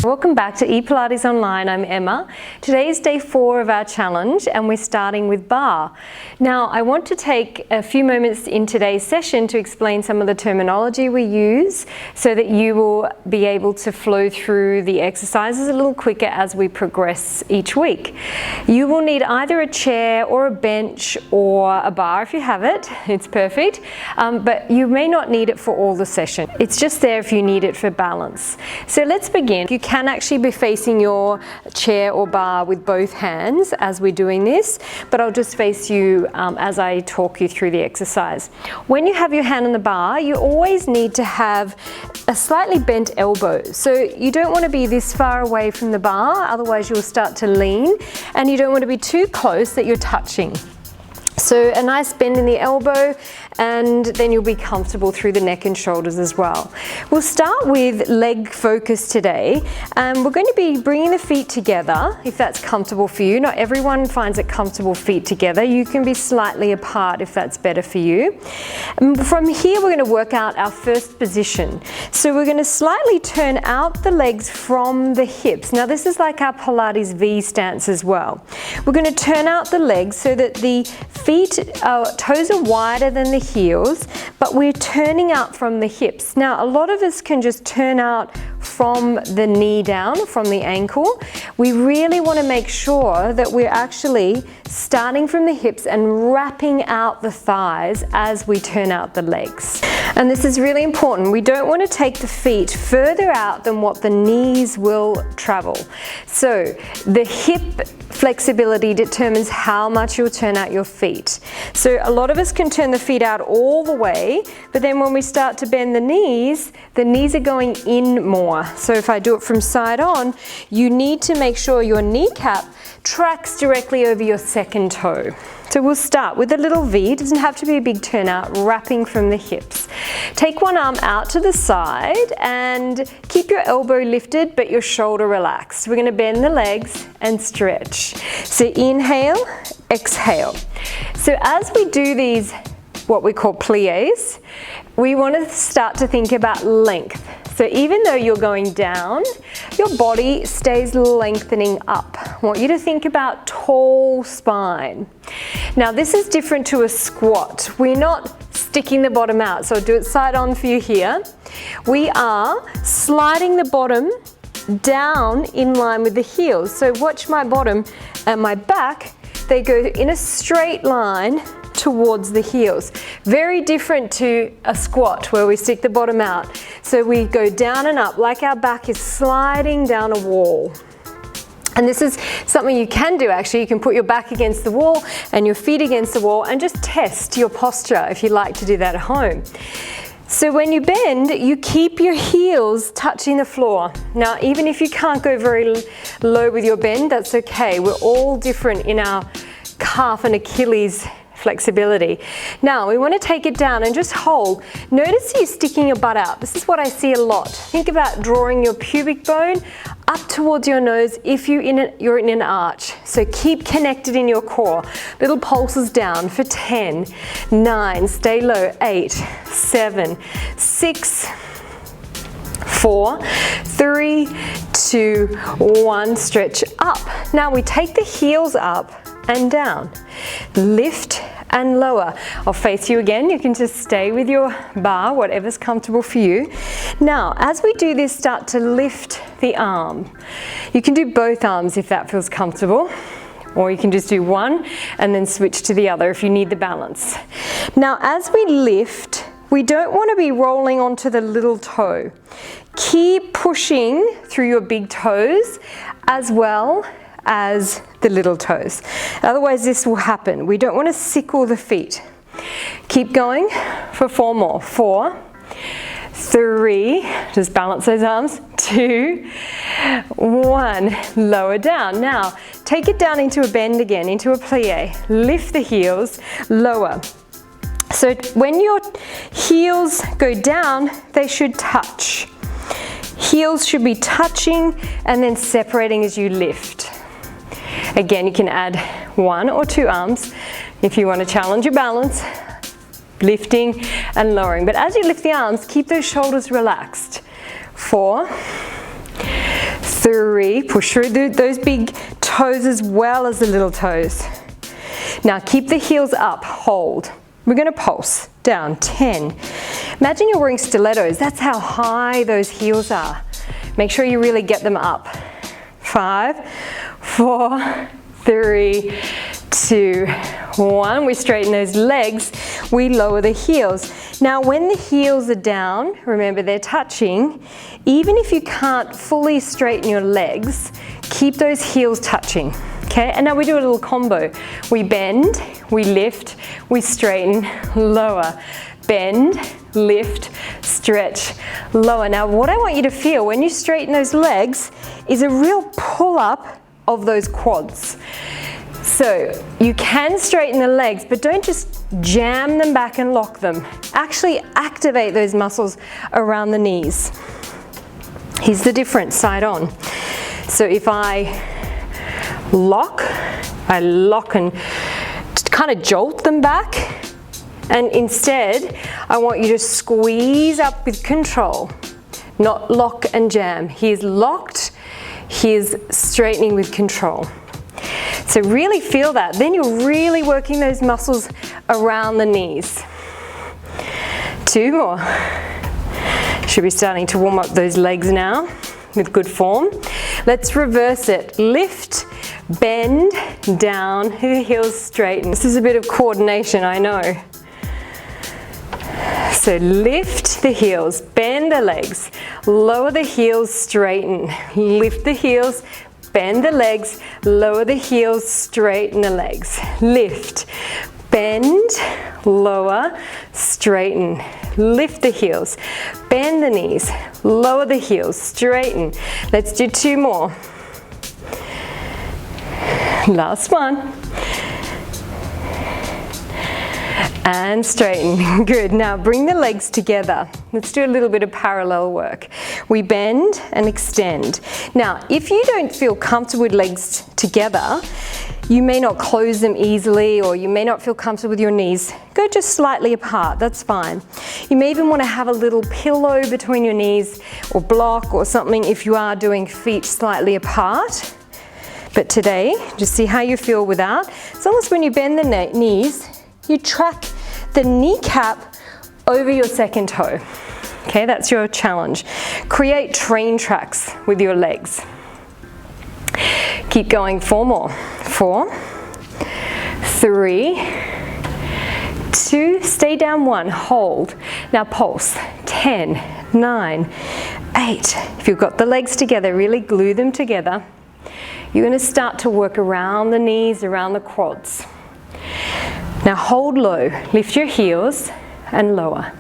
Welcome back to ePilates Online. I'm Emma. Today is day 4 of our challenge and we're starting with Barre. Now I want to take a few moments in today's session to explain some of the terminology we use so that you will be able to flow through the exercises a little quicker as we progress each week. You will need either a chair or a bench or a bar if you have it. It's perfect, but you may not need it for all the session. It's just there if you need it for balance. So let's begin. You can actually be facing your chair or bar with both hands as we're doing this, but I'll just face you as I talk you through the exercise. When you have your hand on the bar, you always need to have a slightly bent elbow. So you don't want to be this far away from the bar, otherwise you'll start to lean, and you don't want to be too close that you're touching. So a nice bend in the elbow, and then you'll be comfortable through the neck and shoulders as well. We'll start with leg focus today, and we're going to be bringing the feet together if that's comfortable for you. Not everyone finds it comfortable feet together. You can be slightly apart if that's better for you. From here we're going to work out our first position. So we're going to slightly turn out the legs from the hips. Now this is like our Pilates V stance as well. We're going to turn out the legs so that the toes are wider than the heels, but we're turning out from the hips. Now a lot of us can just turn out from the knee down, from the ankle. We really want to make sure that we're actually starting from the hips and wrapping out the thighs as we turn out the legs. And this is really important. We don't want to take the feet further out than what the knees will travel. So the hip flexibility determines how much you'll turn out your feet. So a lot of us can turn the feet out all the way, but then when we start to bend the knees are going in more. So if I do it from side on, you need to make sure your kneecap tracks directly over your second toe. So we'll start with a little V. It doesn't have to be a big turnout, wrapping from the hips. Take one arm out to the side and keep your elbow lifted but your shoulder relaxed. We're going to bend the legs and stretch. So inhale, exhale. So as we do these, what we call pliés, we want to start to think about length. So even though you're going down, your body stays lengthening up. I want you to think about tall spine. Now this is different to a squat. We're not sticking the bottom out, so I'll do it side on for you here. We are sliding the bottom down in line with the heels. So watch my bottom and my back, they go in a straight line towards the heels. Very different to a squat where we stick the bottom out. So we go down and up like our back is sliding down a wall. And this is something you can do actually. You can put your back against the wall and your feet against the wall and just test your posture if you like to do that at home. So when you bend, you keep your heels touching the floor. Now, even if you can't go very low with your bend, that's okay. We're all different in our calf and Achilles flexibility. Now we want to take it down and just hold. Notice you sticking your butt out. This is what I see a lot. Think about drawing your pubic bone up towards your nose if you're in an arch. So keep connected in your core. Little pulses down for 10, 9, stay low, 8, 7, 6, 4, 3, 2, 1, stretch up. Now we take the heels up and down, lift and lower. I'll face you again. You can just stay with your bar, whatever's comfortable for you. Now, as we do this, start to lift the arm. You can do both arms if that feels comfortable, or you can just do one and then switch to the other if you need the balance. Now, as we lift, we don't want to be rolling onto the little toe. Keep pushing through your big toes as well as the little toes. Otherwise this will happen. We don't want to sickle the feet. Keep going for 4 more. 4, 3, just balance those arms, 2, 1, lower down. Now take it down into a bend again, into a plié. Lift the heels, lower. So when your heels go down, they should touch. Heels should be touching and then separating as you lift. Again, you can add 1 or 2 arms if you want to challenge your balance, lifting and lowering. But as you lift the arms, keep those shoulders relaxed. 4, 3, push through those big toes as well as the little toes. Now keep the heels up, hold. We're going to pulse down, 10. Imagine you're wearing stilettos, that's how high those heels are. Make sure you really get them up. 5, 4, 3, 2, 1. We straighten those legs, we lower the heels. Now when the heels are down, remember they're touching, even if you can't fully straighten your legs, keep those heels touching. Okay, and now we do a little combo. We bend, we lift, we straighten, lower. Bend, lift, stretch, lower. Now what I want you to feel when you straighten those legs is a real pull up of those quads. So you can straighten the legs, but don't just jam them back and lock them. Actually activate those muscles around the knees. Here's the difference, side on. So if I lock and kind of jolt them back, and instead I want you to squeeze up with control, not lock and jam. Here's locked, here's straightening with control. So really feel that. Then you're really working those muscles around the knees. 2 more. Should be starting to warm up those legs now with good form. Let's reverse it. Lift, bend, down, the heels straighten. This is a bit of coordination, I know. So lift the heels, bend the legs, lower the heels, straighten. Lift the heels, bend the legs, lower the heels, straighten the legs. Lift, bend, lower, straighten. Lift the heels, bend the knees, lower the heels, straighten. Let's do 2 more. Last one. And straighten. Good. Now bring the legs together. Let's do a little bit of parallel work. We bend and extend. Now, if you don't feel comfortable with legs together, you may not close them easily, or you may not feel comfortable with your knees. Go just slightly apart, that's fine. You may even want to have a little pillow between your knees, or block or something if you are doing feet slightly apart. But today, just see how you feel without. As long as when you bend the knees, you track the kneecap over your second toe. Okay, that's your challenge. Create train tracks with your legs. Keep going, 4 more. 4, 3, 2, stay down 1, hold. Now pulse, 10, 9, 8. If you've got the legs together, really glue them together. You're going to start to work around the knees, around the quads. Now hold low, lift your heels and lower.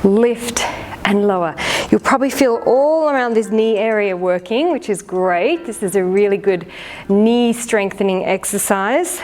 Lift and lower. You'll probably feel all around this knee area working, which is great. This is a really good knee strengthening exercise.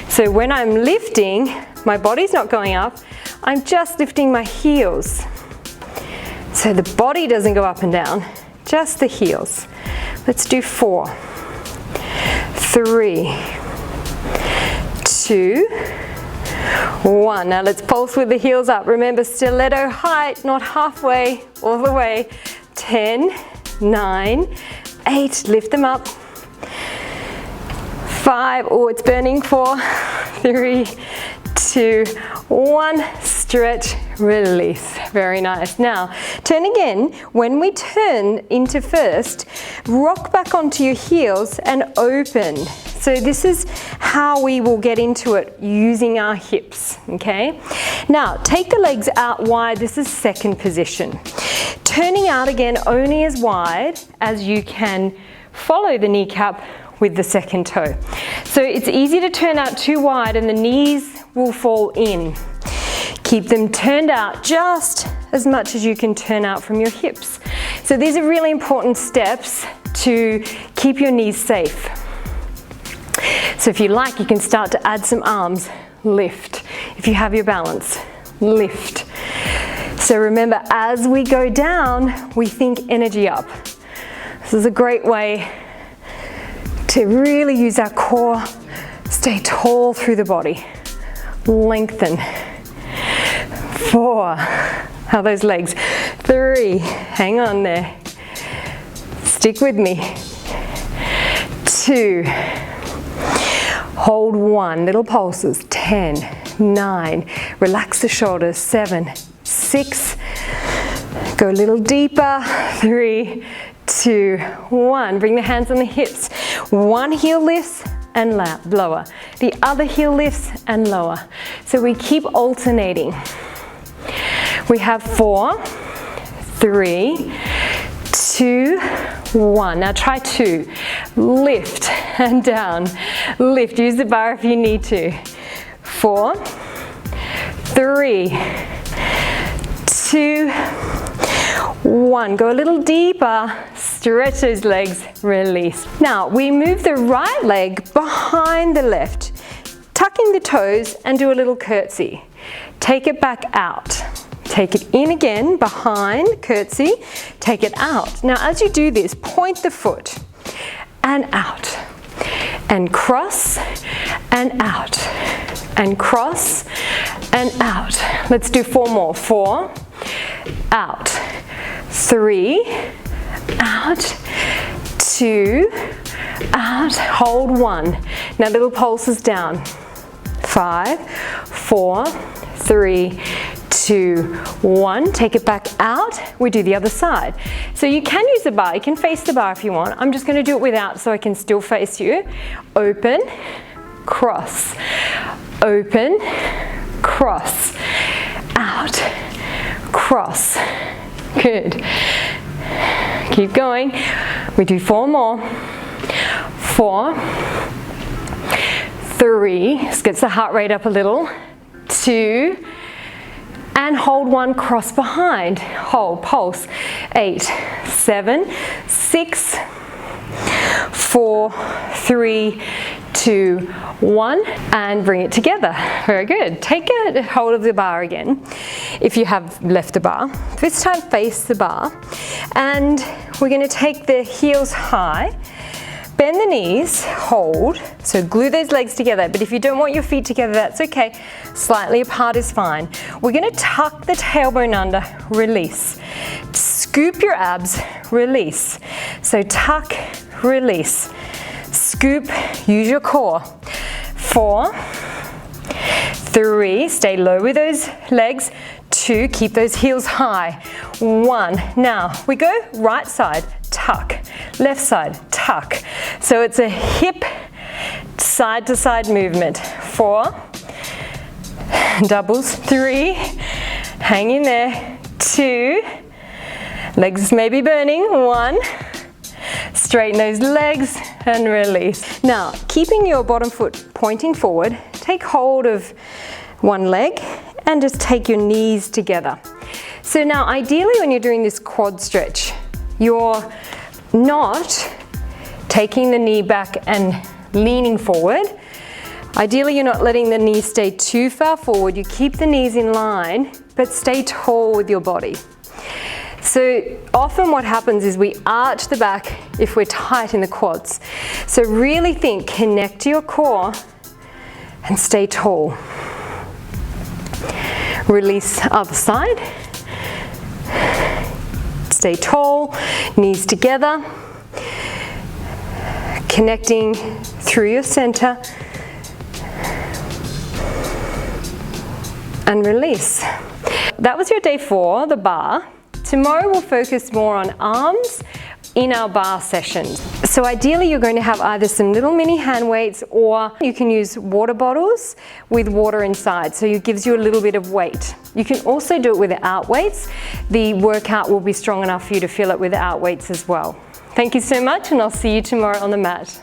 So when I'm lifting, my body's not going up, I'm just lifting my heels. So the body doesn't go up and down, just the heels. Let's do 4, 3, 2, 1. Now let's pulse with the heels up. Remember, stiletto height, not halfway, all the way. 10, 9, 8, lift them up. 5, oh, it's burning. 4, 3, 2, 1, stretch, release. Very nice. Now, turn again. When we turn into first, rock back onto your heels and open. So this is how we will get into it using our hips, okay? Now, take the legs out wide. This is second position. Turning out again only as wide as you can follow the kneecap with the second toe. So it's easy to turn out too wide and the knees will fall in. Keep them turned out just as much as you can turn out from your hips. So these are really important steps to keep your knees safe. So if you like, you can start to add some arms. Lift. If you have your balance, lift. So remember, as we go down, we think energy up. This is a great way to really use our core. Stay tall through the body. Lengthen. 4. How are those legs? 3. Hang on there. Stick with me. 2. Hold 1, little pulses. 10, 9. Relax the shoulders. 7, 6. Go a little deeper. 3, 2, 1. Bring the hands on the hips. One heel lifts and lower. The other heel lifts and lower. So we keep alternating. We have 4, 3, 2, 1. Now try 2. Lift and down. Lift. Use the bar if you need to. 4, 3, 2, 1. Go a little deeper. Stretch those legs. Release. Now we move the right leg behind the left, tucking the toes and do a little curtsy. Take it back out. Take it in again, behind, curtsy, take it out. Now as you do this, point the foot and out, and cross and out, and cross and out. Let's do 4 more. 4, out, 3, out, 2, out, hold 1. Now little pulses down. 5, 4, 3, 2, 1. Take it back out. We do the other side. So you can use the bar. You can face the bar if you want. I'm just going to do it without so I can still face you. Open, cross, open, cross, out, cross. Good. Keep going. We do 4 more. 4, 3. This gets the heart rate up a little. 2. And hold 1, cross behind. Hold, pulse. 8, 7, 6, 4, 3, 2, 1. And bring it together. Very good. Take a hold of the bar again if you have left the bar. This time face the bar. And we're going to take the heels high. Bend the knees, hold, so glue those legs together, but if you don't want your feet together, that's okay. Slightly apart is fine. We're gonna tuck the tailbone under, release. Scoop your abs, release. So tuck, release. Scoop, use your core. 4, 3, stay low with those legs. 2, keep those heels high. 1, now we go right side, tuck, left side, tuck. So it's a hip side to side movement. 4, doubles, 3, hang in there, 2, legs may be burning, 1, straighten those legs and release. Now, keeping your bottom foot pointing forward, take hold of one leg and just take your knees together. So now ideally when you're doing this quad stretch, you're not taking the knee back and leaning forward. Ideally you're not letting the knee stay too far forward. You keep the knees in line, but stay tall with your body. So often what happens is we arch the back if we're tight in the quads. So really think, connect to your core and stay tall. Release other side. Stay tall, knees together. Connecting through your center. And release. That was your day 4, the bar. Tomorrow we'll focus more on arms in our bar sessions. So ideally you're going to have either some little mini hand weights or you can use water bottles with water inside, so it gives you a little bit of weight. You can also do it without weights. The workout will be strong enough for you to feel it without weights as well. Thank you so much and I'll see you tomorrow on the mat.